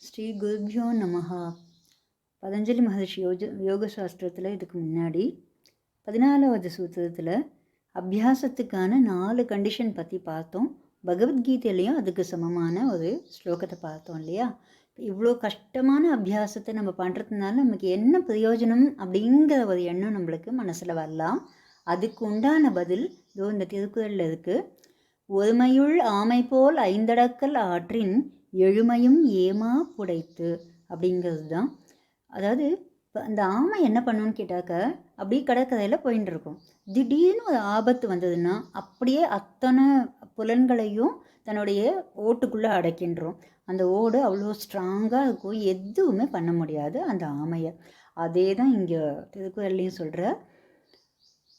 ஸ்ரீ குருப்யோ நமஹா. பதஞ்சலி மகர்ஷி யோக சாஸ்திரத்தில் இதுக்கு முன்னாடி 14வது சூத்திரத்தில் அபியாசத்துக்கான 4 கண்டிஷன் பற்றி பார்த்தோம். பகவத்கீதையிலையும் அதுக்கு சமமான ஒரு ஸ்லோகத்தை பார்த்தோம் இல்லையா. இவ்வளோ கஷ்டமான அபியாசத்தை நம்ம பண்ணுறதுனால நமக்கு என்ன பிரயோஜனம் அப்படிங்கிற ஒரு எண்ணம் நம்மளுக்கு மனசில் வரலாம். அதுக்கு உண்டான பதில் இதோ இந்த திருக்குறளில் இருக்குது. ஒருமையுள் ஆமை போல் ஐந்தடக்கல் ஆற்றின் எழுமையும் ஏமா புடைத்து அப்படிங்கிறது தான். அதாவது இப்போ அந்த ஆமை என்ன பண்ணுன்னு கேட்டாக்க அப்படியே கடற்கரையில் போயின்னு இருக்கும். திடீர்னு ஒரு ஆபத்து வந்ததுன்னா அப்படியே அத்தனை புலன்களையும் தன்னுடைய ஓட்டுக்குள்ளே அடைக்கின்றோம். அந்த ஓடு அவ்வளோ ஸ்ட்ராங்காக இருக்கும், எதுவுமே பண்ண முடியாது அந்த ஆமையை. அதே தான் இங்கே திருக்குறள்லையும் சொல்கிற.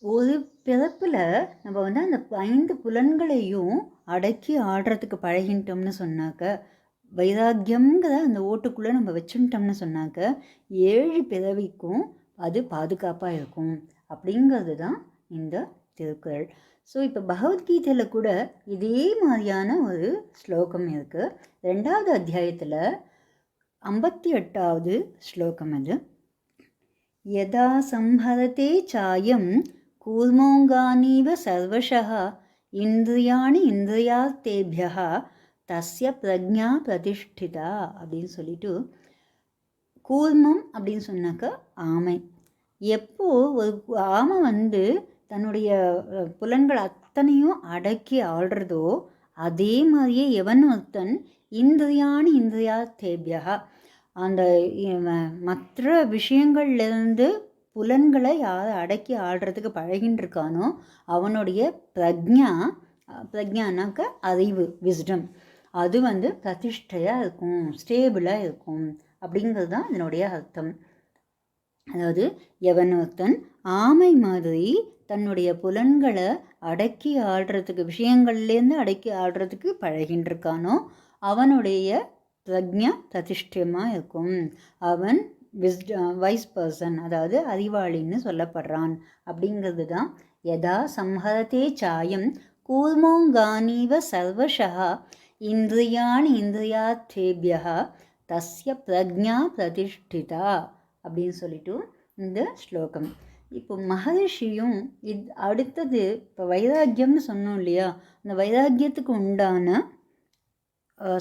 ஒரு பிறப்பில் நம்ம வந்து அந்த 5 புலன்களையும் அடக்கி ஆடுறதுக்கு பழகிட்டோம்னு சொன்னாக்க, வைராக்கியங்கிற அந்த ஓட்டுக்குள்ளே நம்ம வச்சுட்டோம்னு சொன்னாக்க 7 பிறவிக்கும் அது பாதுகாப்பாக இருக்கும் அப்படிங்கிறது தான் இந்த திருக்குறள். ஸோ இப்போ பகவத்கீதையில் கூட இதே மாதிரியான ஒரு ஸ்லோகம் இருக்குது. 2வது அத்தியாயத்தில் 58வது ஸ்லோகம் அது. யதா சம்ஹரதே சாயம் கூர்மோங்கானீவ சர்வஷः இந்திரியாணி இந்திரியார்த்தேபியः தஸ்ய பிரக்ஞா பிரதிஷ்டிதா அப்படின்னு சொல்லிட்டு, கூர்மம் அப்படின்னு சொன்னாக்க ஆமை. எப்போ ஒரு ஆமை வந்து தன்னுடைய புலன்கள் அத்தனையும் அடக்கி ஆள்றதோ அதே மாதிரியே எவன் ஒருத்தன் இந்திரியாணி இந்திரியார்த்தேபியः அந்த மற்ற விஷயங்கள்லேருந்து புலன்களை யார் அடக்கி ஆடுறதுக்கு பழகின்றிருக்கானோ அவனுடைய பிரக்ஞானாக்க அறிவு, விஸ்டம், அது வந்து பிரதிஷ்டையாக இருக்கும், ஸ்டேபிளாக இருக்கும் அப்படிங்கிறது தான் இதனுடைய அர்த்தம். அதாவது எவன் ஒருத்தன் ஆமை மாதிரி தன்னுடைய புலன்களை அடக்கி ஆடுறதுக்கு, விஷயங்கள்லேருந்து அடக்கி ஆடுறதுக்கு பழகின்றிருக்கானோ அவனுடைய பிரக்ஞா பிரதிஷ்டமாக இருக்கும். அவன் வைஸ் பர்சன், அதாவது அறிவாளின்னு சொல்லப்படுறான் அப்படிங்கிறது தான். யதா சம்ஹரதே சாயம் கூர்மோங்கானீவ சர்வஷः இந்திரியாணி இந்திரியார்த்தேபியः தஸ்ய பிரக்ஞா பிரதிஷ்டிதா அப்படின்னு சொல்லிட்டு இந்த ஸ்லோகம். இப்போ மகரிஷியும் அடுத்தது இப்போ வைராக்கியம்னு சொன்னோம் இல்லையா, அந்த வைராக்கியத்துக்கு உண்டான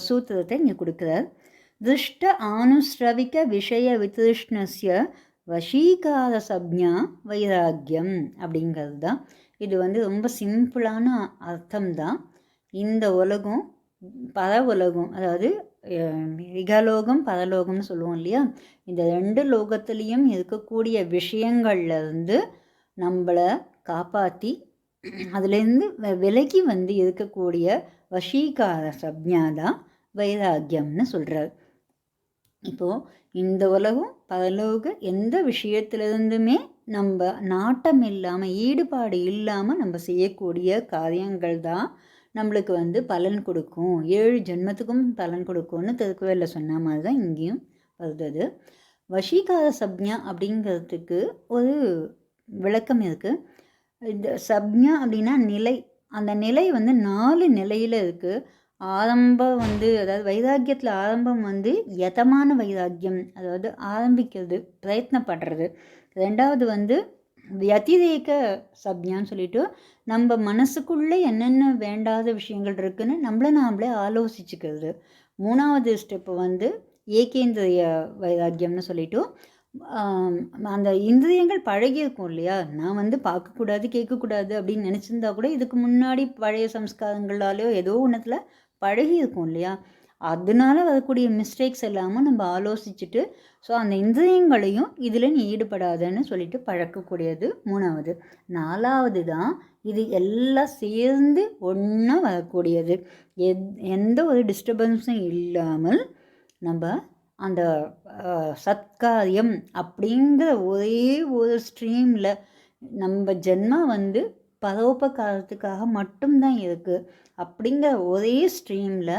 சூத்திரத்தை இங்கே கொடுக்குறார். திருஷ்ட ஆனுஸ்ரவிக விஷய விதிருஷ்ணஸ்ய வசீகார சப்ஞா வைராக்கியம் அப்படிங்கிறது தான். இது வந்து ரொம்ப சிம்பிளான அர்த்தம் தான். இந்த உலகம் பர உலகம், அதாவது இகலோகம் பரலோகம்னு சொல்லுவோம் இல்லையா, இந்த 2 லோகத்துலேயும் இருக்கக்கூடிய விஷயங்கள்லேருந்து நம்மளை காப்பாற்றி அதுலேருந்து விலகி வந்து இருக்கக்கூடிய வசீகார சப்ஞா தான் வைராக்கியம்னு சொல்கிறார். இப்போது இந்த உலகம் பரலோக எந்த விஷயத்துலேருந்துமே நம்ம நாட்டம் இல்லாமல், ஈடுபாடு இல்லாமல் நம்ம செய்யக்கூடிய காரியங்கள் தான் நம்மளுக்கு வந்து பலன் கொடுக்கும், 7 ஜென்மத்துக்கும் பலன் கொடுக்கும்னு திருக்குறளில் சொன்ன மாதிரி தான் இங்கேயும் வருது. வசீகார சப்ஞா அப்படிங்கிறதுக்கு ஒரு விளக்கம் இருக்குது. இந்த சப்ஞா அப்படின்னா நிலை. அந்த நிலை வந்து 4 நிலையில் இருக்குது. ஆரம்பம் வந்து, அதாவது வைராக்கியத்தில் ஆரம்பம் வந்து யதமான வைராக்கியம், அதாவது ஆரம்பிக்கிறது, பிரயத்னப்படுறது. 2வது வந்து வத்திரேக சப்ஞான்னு சொல்லிட்டு நம்ம மனசுக்குள்ளே என்னென்ன வேண்டாத விஷயங்கள் இருக்குதுன்னு நாமளே ஆலோசிச்சுக்கிறது. 3வது ஸ்டெப்பு வந்து ஏகேந்திரிய வைராக்கியம்னு சொல்லிட்டு அந்த இந்திரியங்கள் பழகியிருக்கும் இல்லையா, நான் வந்து பார்க்கக்கூடாது கேட்கக்கூடாது அப்படின்னு நினச்சிருந்தா கூட இதுக்கு முன்னாடி பழைய சம்ஸ்காரங்களாலேயோ ஏதோ ஒன்றத்தில் பழகியிருக்கும் இல்லையா, அதனால வரக்கூடிய மிஸ்டேக்ஸ் எல்லாமும் நம்ம ஆலோசிச்சுட்டு, ஸோ அந்த இந்திரியங்களையும் இதில் நீ ஈடுபடாதன்னு சொல்லிட்டு பழக்கக்கூடியது 3வது. 4வது தான் இது எல்லாம் சேர்ந்து ஒன்றா வரக்கூடியது. எந்த ஒரு டிஸ்டர்பன்ஸும் இல்லாமல் நம்ம அந்த சத்காரியம் அப்படிங்கிற ஒரே ஒரு ஸ்ட்ரீமில் நம்ம ஜென்மா வந்து பரோபகாரத்துக்காக மட்டும்தான் இருக்குது அப்படிங்கிற ஒரே ஸ்ட்ரீமில்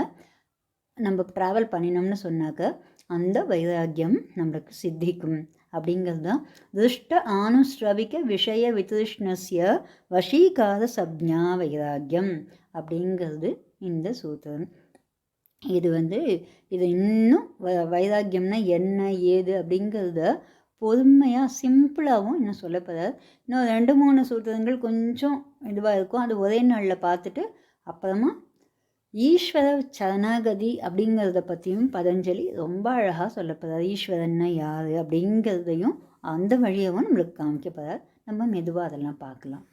நம்ம ட்ராவல் பண்ணினோம்னு சொன்னாக்க அந்த வைராக்கியம் நம்மளுக்கு சித்திக்கும் அப்படிங்கிறது தான். திருஷ்ட ஆனுஸ்ரவிக விஷய விதிருஷ்ணஸ்ய வசீகார சப்ஞா வைராக்கியம் அப்படிங்கிறது இந்த சூத்திரம். இது வந்து இது இன்னும் வைராக்கியம்னா என்ன ஏது அப்படிங்கிறத பொறுமையாக சிம்பிளாகவும் இன்னும் சொல்லப்படாது. இன்னும் 2-3 சூத்திரங்கள் கொஞ்சம் இதுவாக இருக்கும். அது ஒரே நாளில் பார்த்துட்டு அப்புறமா ஈஸ்வர சரணாகதி அப்படிங்கிறத பற்றியும் பதஞ்சலி ரொம்ப அழகாக சொல்லப்படுறார். ஈஸ்வரன்னா யார் அப்படிங்கிறதையும் அந்த வழியாகவும் நம்மளுக்கு காமிக்கப்படுறார். நம்ம மெதுவாக அதெல்லாம் பார்க்கலாம்.